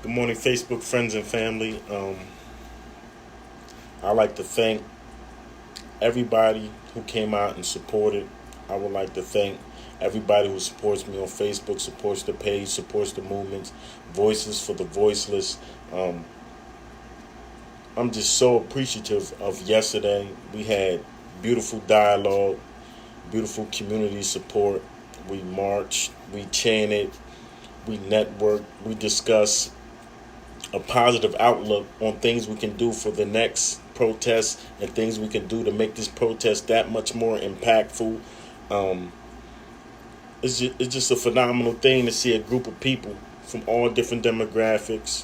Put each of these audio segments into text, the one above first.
Good morning, Facebook friends and family. I'd like to thank everybody who came out and supported. I would like to thank everybody who supports me on Facebook, supports the page, supports the movements, Voices for the Voiceless. Um, I'm just so appreciative of yesterday. We had beautiful dialogue, beautiful community support. We marched, we chanted, we networked, we discussed a positive outlook on things we can do for the next protest and things we can do to make this protest that much more impactful. Um, it's just a phenomenal thing to see a group of people from all different demographics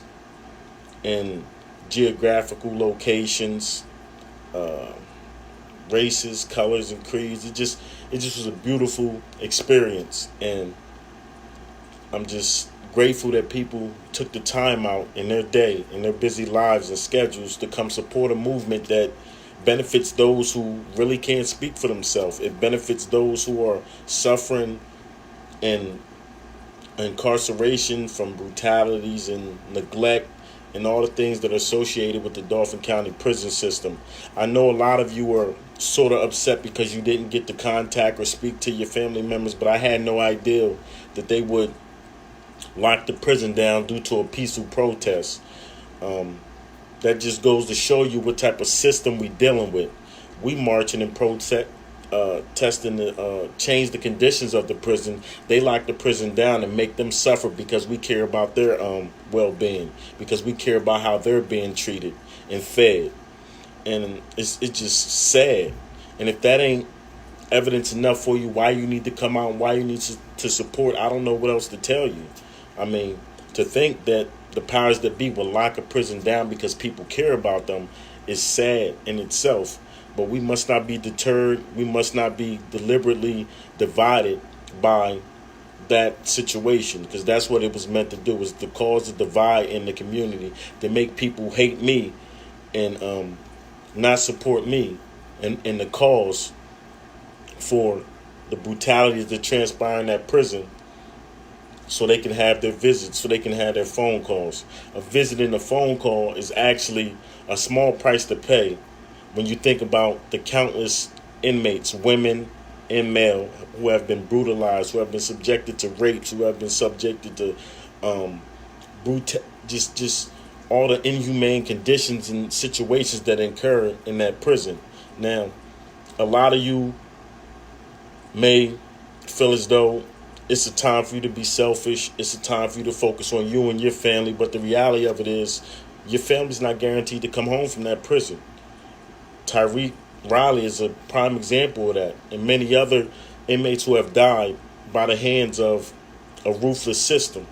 and geographical locations, uh, races, colors, and creeds. It just was a beautiful experience, and I'm just grateful that people took the time out in their day, in their busy lives and schedules to come support a movement that benefits those who really can't speak for themselves. It benefits those who are suffering in incarceration from brutalities and neglect and all the things that are associated with the Dauphin County prison system. I know a lot of you are sort of upset because you didn't get to contact or speak to your family members, but I had no idea that they would lock the prison down due to a peaceful protest. Um, that just goes to show you what type of system we dealing with. We marching and protest, testing to change the conditions of the prison. They lock the prison down and make them suffer because we care about their well-being, because we care about how they're being treated and fed. And it's just sad. And if that ain't evidence enough for you why you need to come out and why you need to support, I don't know what else to tell you. I mean, to think that the powers that be will lock a prison down because people care about them is sad in itself. But we must not be deterred. We must not be deliberately divided by that situation, because that's what it was meant to do, was to cause a divide in the community, to make people hate me and not support me and the cause for the brutalities that transpire in that prison, so they can have their visits, so they can have their phone calls. A visit and a phone call is actually a small price to pay when you think about the countless inmates, women and male, who have been brutalized, who have been subjected to rapes, who have been subjected to just all the inhumane conditions and situations that occur in that prison. Now, a lot of you may feel as though it's a time for you to be selfish. It's a time for you to focus on you and your family. But the reality of it is, your family's not guaranteed to come home from that prison. Tyreek Riley is a prime example of that, and many other inmates who have died by the hands of a ruthless system.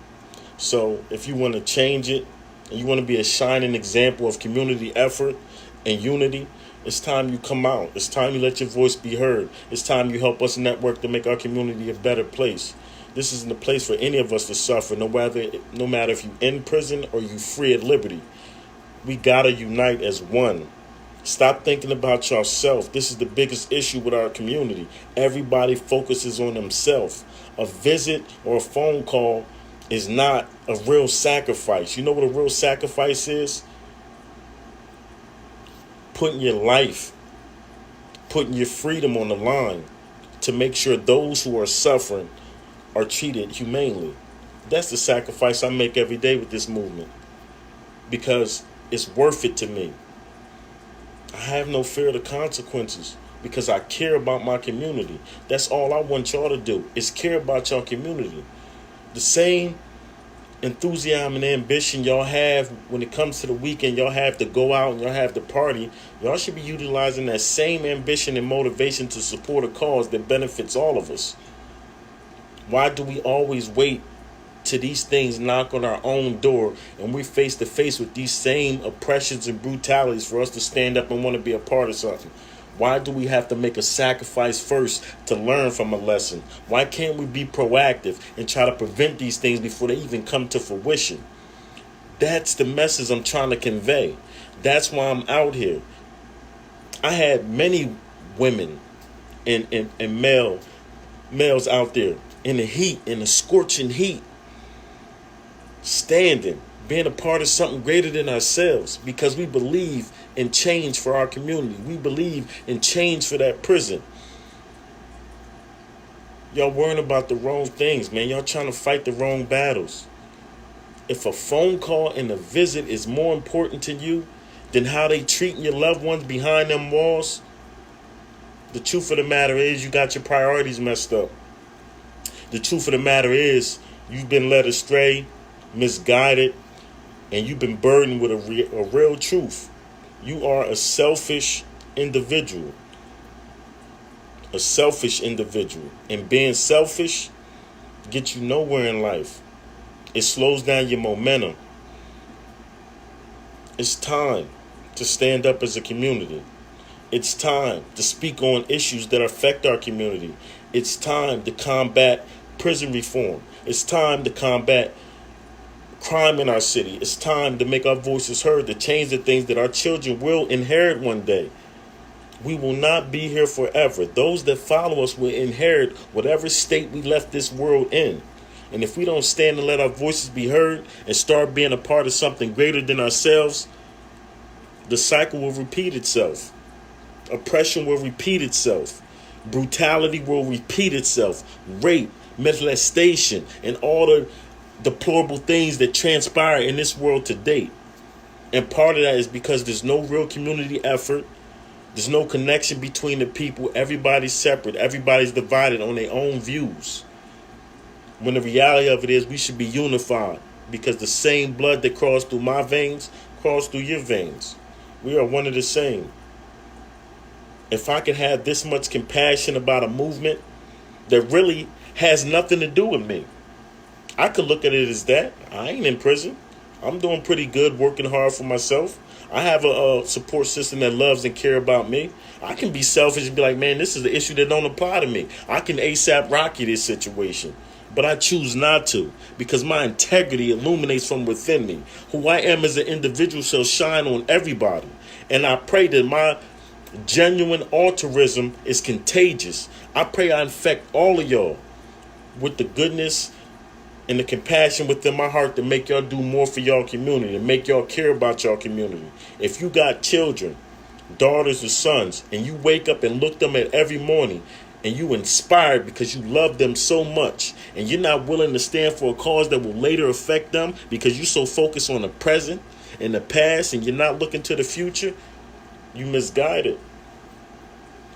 So if you want to change it and you want to be a shining example of community effort and unity, it's time you come out. It's time you let your voice be heard. It's time you help us network to make our community a better place. This isn't a place for any of us to suffer, no matter if you in prison or you free at liberty. We gotta unite as one. Stop thinking about yourself. This is the biggest issue with our community. Everybody focuses on themselves. A visit or a phone call is not a real sacrifice. You know what a real sacrifice is? Putting your life, putting your freedom on the line to make sure those who are suffering are treated humanely. That's the sacrifice I make every day with this movement, because it's worth it to me. I have no fear of the consequences because I care about my community. That's all I want y'all to do, is care about your community. The same enthusiasm and ambition y'all have when it comes to the weekend, y'all have to go out and y'all have to party, y'all should be utilizing that same ambition and motivation to support a cause that benefits all of us. Why do we always wait till these things knock on our own door and we're face to face with these same oppressions and brutalities for us to stand up and want to be a part of something? Why do we have to make a sacrifice first to learn from a lesson? Why can't we be proactive and try to prevent these things before they even come to fruition? That's the message I'm trying to convey. That's why I'm out here. I had many women and males out there in the heat, in the scorching heat, standing, being a part of something greater than ourselves, because we believe in change for our community. We believe in change for that prison. Y'all worrying about the wrong things, man. Y'all trying to fight the wrong battles. If a phone call and a visit is more important to you than how they treating your loved ones behind them walls, the truth of the matter is you got your priorities messed up. The truth of the matter is you've been led astray, misguided, and you've been burdened with a real truth. You are a selfish individual. A selfish individual. And being selfish gets you nowhere in life. It slows down your momentum. It's time to stand up as a community. It's time to speak on issues that affect our community. It's time to combat prison reform. It's time to combat crime in our city. It's time to make our voices heard, to change the things that our children will inherit one day. We will not be here forever. Those that follow us will inherit whatever state we left this world in. And if we don't stand and let our voices be heard and start being a part of something greater than ourselves, the cycle will repeat itself. Oppression will repeat itself. Brutality will repeat itself. Rape, molestation, and all the deplorable things that transpire in this world to date. And part of that is because there's no real community effort. There's no connection between the people. Everybody's separate. Everybody's divided on their own views. When the reality of it is we should be unified, because the same blood that crossed through my veins crossed through your veins. We are one of the same. If I could have this much compassion about a movement that really has nothing to do with me, I could look at it as that. I ain't in prison. I'm doing pretty good, working hard for myself. I have a support system that loves and care about me. I can be selfish and be like, man, this is the issue that don't apply to me. I can ASAP Rocky this situation. But I choose not to, because my integrity illuminates from within me. Who I am as an individual shall shine on everybody. And I pray that my genuine altruism is contagious. I pray I infect all of y'all with the goodness and the compassion within my heart to make y'all do more for y'all community, to make y'all care about y'all community. If you got children, daughters or sons, and you wake up and look them at every morning, and you inspired because you love them so much, and you're not willing to stand for a cause that will later affect them because you're so focused on the present and the past, and you're not looking to the future, you misguided.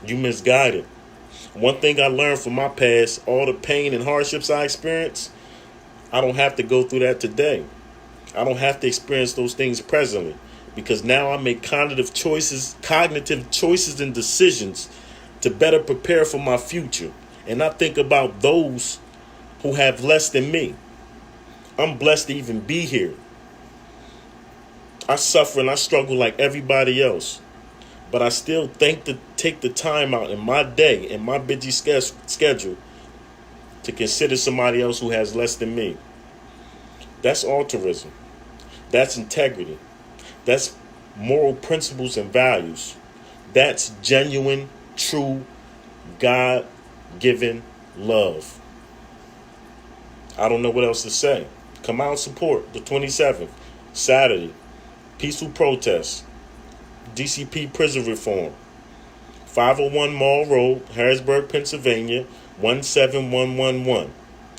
You misguided. One thing I learned from my past, all the pain and hardships I experienced, I don't have to go through that today. I don't have to experience those things presently, because now I make cognitive choices and decisions to better prepare for my future. And I think about those who have less than me. I'm blessed to even be here. I suffer and I struggle like everybody else, but I still take the time out in my day, in my busy schedule, to consider somebody else who has less than me. That's altruism. That's integrity. That's moral principles and values. That's genuine, true, God-given love. I don't know what else to say. Come out and support the 27th, Saturday. Peaceful protest. DCP prison reform. 501 Mall Road, Harrisburg, Pennsylvania, 17111.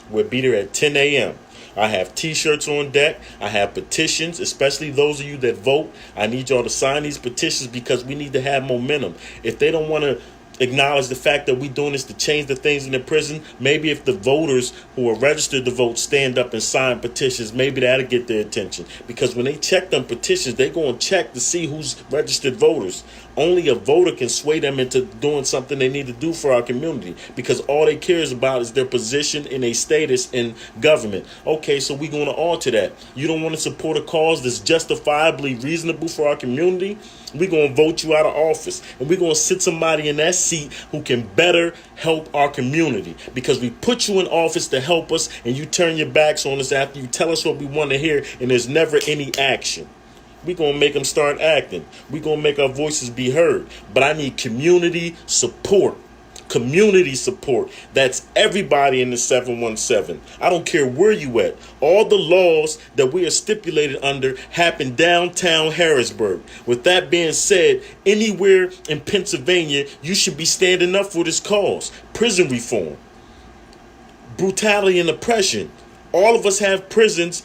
We'll be there at 10 a.m. I have T-shirts on deck. I have petitions, especially those of you that vote. I need y'all to sign these petitions because we need to have momentum. If they don't want to acknowledge the fact that we're doing this to change the things in the prison, maybe if the voters who are registered to vote stand up and sign petitions, maybe that'll get their attention. Because when they check them petitions, they go and check to see who's registered voters. Only a voter can sway them into doing something they need to do for our community, because all they cares about is their position and their status in government. Okay, so we're going to alter that. You don't want to support a cause that's justifiably reasonable for our community? We're going to vote you out of office, and we're going to sit somebody in that seat who can better help our community, because we put you in office to help us, and you turn your backs on us after you tell us what we want to hear, and there's never any action. We're going to make them start acting. We're going to make our voices be heard. But I need community support. community support. That's everybody in the 717. I don't care where you at. All the laws that we are stipulated under happen downtown Harrisburg. With that being said, anywhere in Pennsylvania, you should be standing up for this cause. Prison reform, brutality and oppression. All of us have prisons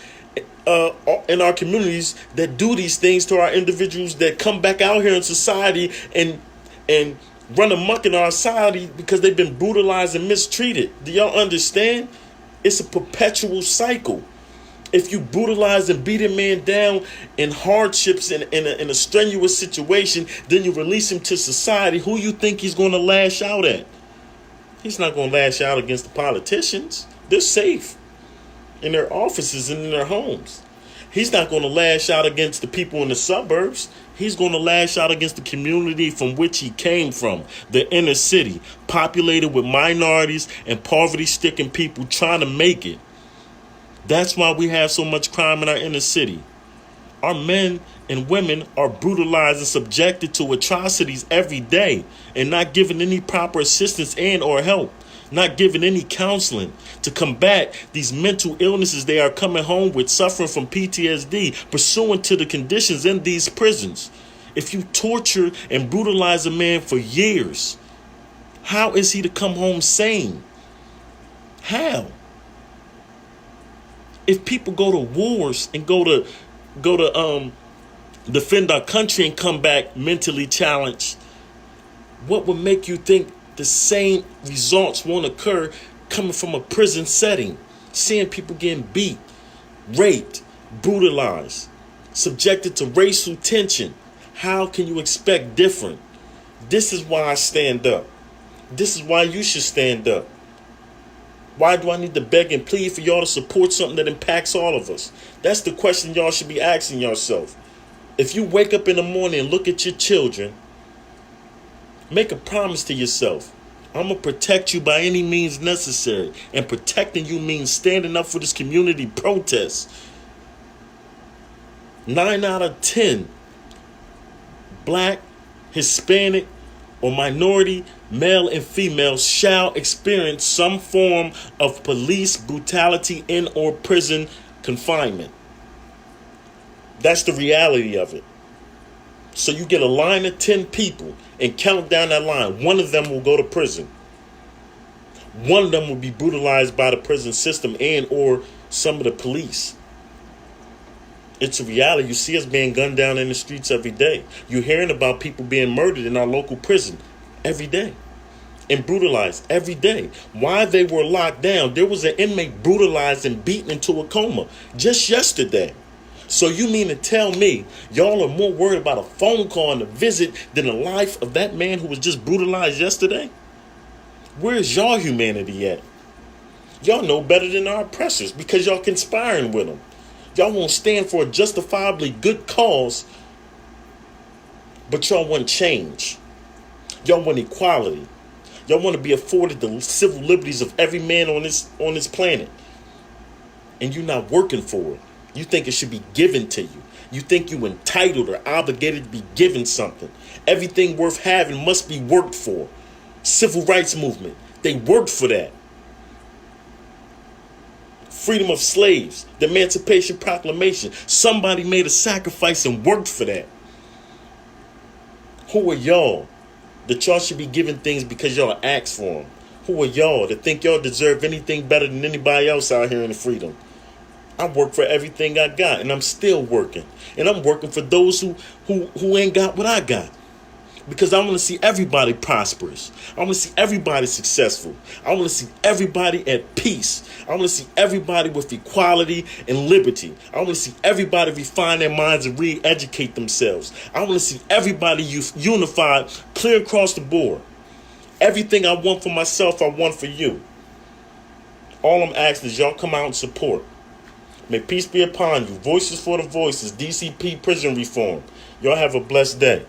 in our communities that do these things to our individuals that come back out here in society and run amok in our society because they've been brutalized and mistreated. Do y'all understand? It's a perpetual cycle. If you brutalize and beat a man down in hardships in a strenuous situation, then you release him to society, who you think he's going to lash out at? He's not going to lash out against the politicians. They're safe in their offices and in their homes. He's not going to lash out against the people in the suburbs. He's going to lash out against the community from which he came from, the inner city, populated with minorities and poverty-stricken people trying to make it. That's why we have so much crime in our inner city. Our men and women are brutalized and subjected to atrocities every day and not given any proper assistance and or help, not given any counseling to combat these mental illnesses they are coming home with, suffering from PTSD, pursuant to the conditions in these prisons. If you torture and brutalize a man for years, how is he to come home sane? How? If people go to wars and go to defend our country and come back mentally challenged, what would make you think the same results won't occur coming from a prison setting? Seeing people getting beat, raped, brutalized, subjected to racial tension. How can you expect different? This is why I stand up. This is why you should stand up. Why do I need to beg and plead for y'all to support something that impacts all of us? That's the question y'all should be asking yourself. If you wake up in the morning and look at your children, make a promise to yourself. I'm going to protect you by any means necessary. And protecting you means standing up for this community protest. 9 out of 10 Black, Hispanic, or minority, male and female, shall experience some form of police brutality in or prison confinement. That's the reality of it. So you get a line of 10 people and count down that line. One of them will go to prison. One of them will be brutalized by the prison system and or some of the police. It's a reality. You see us being gunned down in the streets every day. You're hearing about people being murdered in our local prison every day and brutalized every day. While they were locked down, there was an inmate brutalized and beaten into a coma just yesterday. So you mean to tell me y'all are more worried about a phone call and a visit than the life of that man who was just brutalized yesterday? Where's y'all humanity at? Y'all know better than our oppressors because y'all conspiring with them. Y'all won't stand for a justifiably good cause, but y'all want change. Y'all want equality. Y'all want to be afforded the civil liberties of every man on this planet. And you're not working for it. You think it should be given to you. You think you're entitled or obligated to be given something. Everything worth having must be worked for. Civil rights movement, they worked for that. Freedom of slaves, the Emancipation Proclamation. Somebody made a sacrifice and worked for that. Who are y'all that y'all should be giving things because y'all asked for them? Who are y'all that think y'all deserve anything better than anybody else out here in the freedom? I work for everything I got, and I'm still working. And I'm working for those who ain't got what I got. Because I want to see everybody prosperous. I want to see everybody successful. I want to see everybody at peace. I want to see everybody with equality and liberty. I want to see everybody refine their minds and re-educate themselves. I want to see everybody unified, clear across the board. Everything I want for myself, I want for you. All I'm asking is y'all come out and support. May peace be upon you. Voices for the voices. DCP prison reform. Y'all have a blessed day.